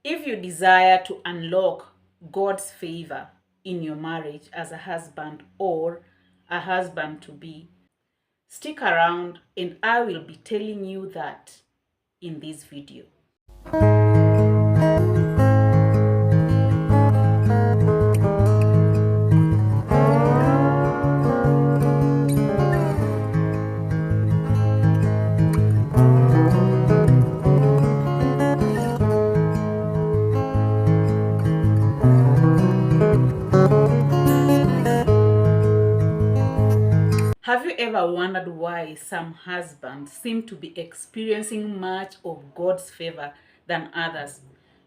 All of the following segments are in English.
If you desire to unlock God's favor in your marriage as a husband or a husband to be, stick around and I will be telling you that in this video. Have you ever wondered why some husbands seem to be experiencing much of God's favor than others?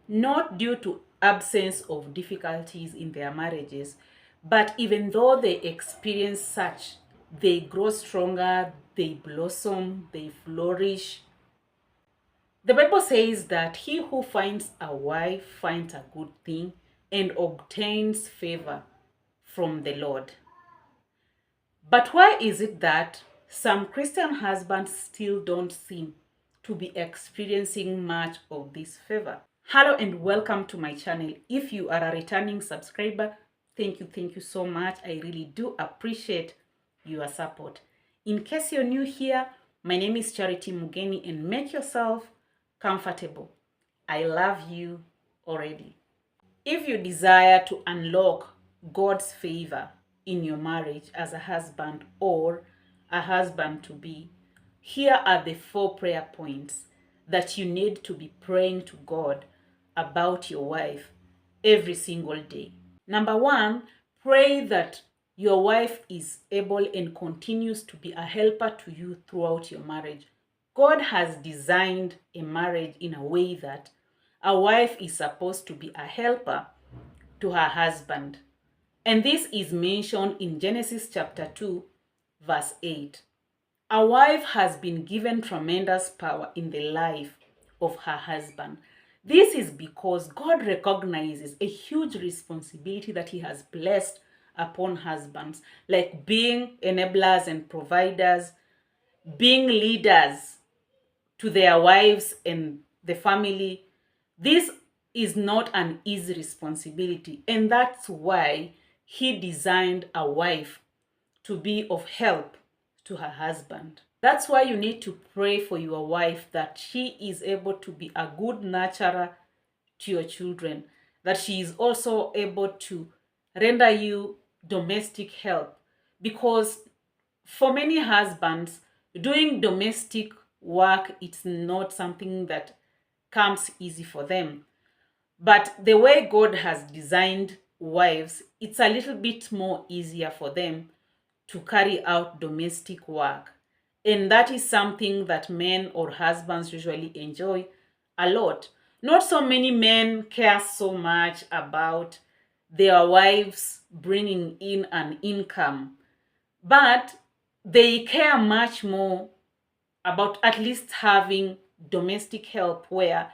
Not due to absence of difficulties in their marriages, but even though they experience such, they grow stronger, they blossom, they flourish. The Bible says that he who finds a wife finds a good thing and obtains favor from the Lord. But why is it that some Christian husbands still don't seem to be experiencing much of this favor? Hello and welcome to my channel. If you are a returning subscriber, thank you so much. I really do appreciate your support. In case you're new here, my name is Charity Mugeni and make yourself comfortable. I love you already. If you desire to unlock God's favor in your marriage as a husband or a husband to be, here are the 4 prayer points that you need to be praying to God about your wife every single day. Number 1, pray that your wife is able and continues to be a helper to you throughout your marriage. God has designed a marriage in a way that a wife is supposed to be a helper to her husband. And this is mentioned in Genesis chapter 2, verse 8. A wife has been given tremendous power in the life of her husband. This is because God recognizes a huge responsibility that he has placed upon husbands, like being enablers and providers, being leaders to their wives and the family. This is not an easy responsibility, and that's why he designed a wife to be of help to her husband. That's why you need to pray for your wife that she is able to be a good nurturer to your children, that she is also able to render you domestic help. Because for many husbands, doing domestic work, it's not something that comes easy for them. But the way God has designed wives, it's a little bit more easier for them to carry out domestic work. And that is something that men or husbands usually enjoy a lot. Not so many men care so much about their wives bringing in an income, but they care much more about at least having domestic help, where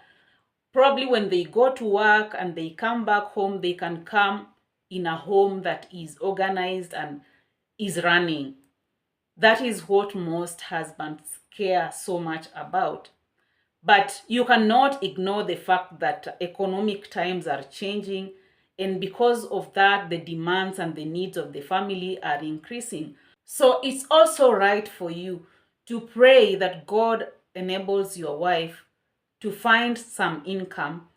probably when they go to work and they come back home, they can come in a home that is organized and is running. That is what most husbands care so much about. But you cannot ignore the fact that economic times are changing, and because of that, the demands and the needs of the family are increasing. So it's also right for you to pray that God enables your wife to find some income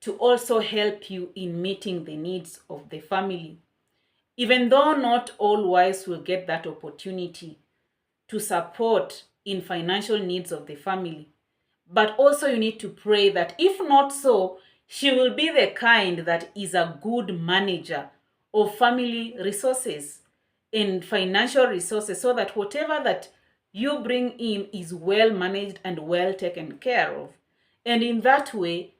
to also help you in meeting the needs of the family. Even though not all wives will get that opportunity to support in financial needs of the family, but also you need to pray that if not so, she will be the kind that is a good manager of family resources and financial resources, so that whatever that you bring in is well managed and well taken care of. And in that way,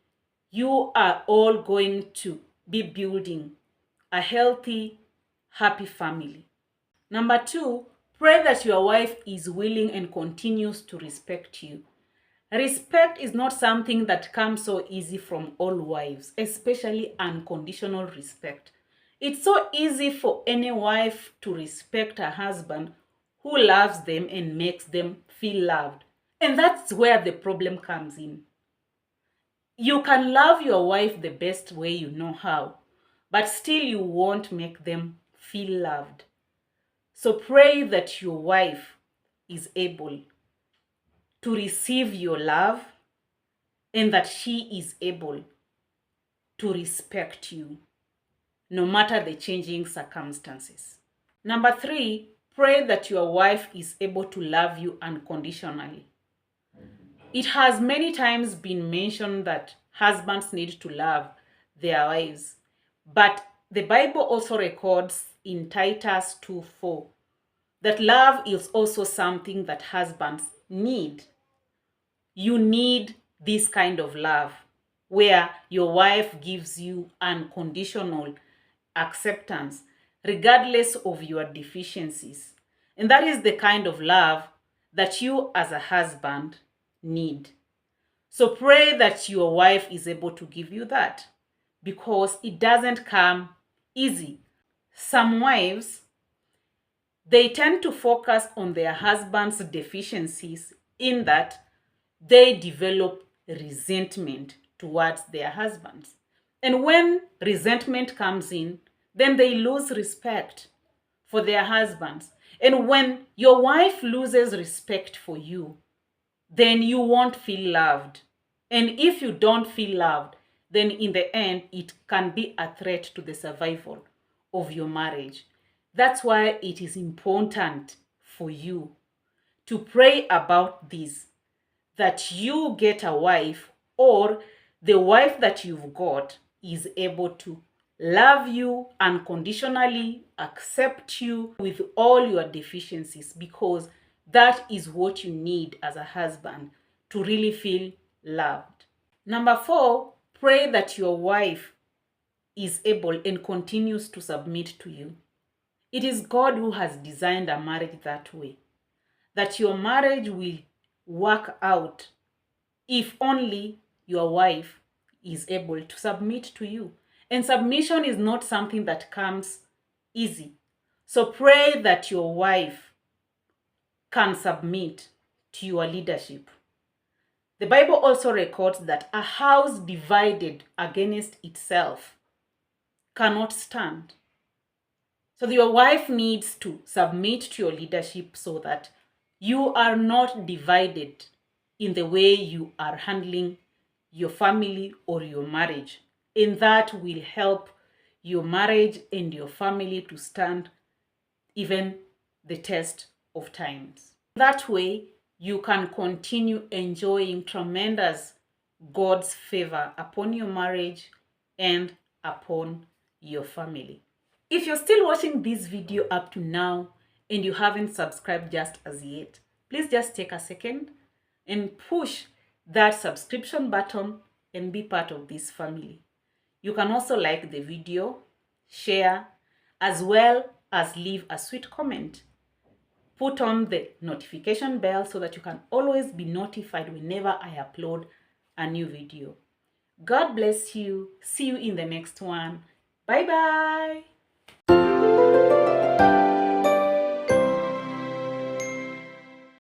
you are all going to be building a healthy, happy family. Number 2, pray that your wife is willing and continues to respect you. Respect is not something that comes so easy from all wives, especially unconditional respect. It's so easy for any wife to respect her husband who loves them and makes them feel loved. And that's where the problem comes in. You can love your wife the best way you know how, but still you won't make them feel loved. So pray that your wife is able to receive your love and that she is able to respect you no matter the changing circumstances. Number 3, pray that your wife is able to love you unconditionally. It has many times been mentioned that husbands need to love their wives, but the Bible also records in Titus 2:4 that love is also something that husbands need. You need this kind of love where your wife gives you unconditional acceptance regardless of your deficiencies. And that is the kind of love that you as a husband need. So pray that your wife is able to give you that, because it doesn't come easy. Some wives, they tend to focus on their husband's deficiencies in that they develop resentment towards their husbands. And when resentment comes in, then they lose respect for their husbands. And when your wife loses respect for you, then you won't feel loved. And if you don't feel loved, then in the end, it can be a threat to the survival of your marriage. That's why it is important for you to pray about this, that you get a wife, or the wife that you've got is able to love you unconditionally, accept you with all your deficiencies, because that is what you need as a husband to really feel loved. Number 4, pray that your wife is able and continues to submit to you. It is God who has designed a marriage that way, that your marriage will work out if only your wife is able to submit to you. And submission is not something that comes easy. So pray that your wife can submit to your leadership. The Bible also records that a house divided against itself cannot stand. So your wife needs to submit to your leadership so that you are not divided in the way you are handling your family or your marriage. And that will help your marriage and your family to stand even the test of times. That way, you can continue enjoying tremendous God's favor upon your marriage and upon your family. If you're still watching this video up to now and you haven't subscribed just as yet, please just take a second and push that subscription button and be part of this family. You can also like the video, share, as well as leave a sweet comment. Put on the notification bell so that you can always be notified whenever I upload a new video. God bless you. See you in the next one. Bye bye.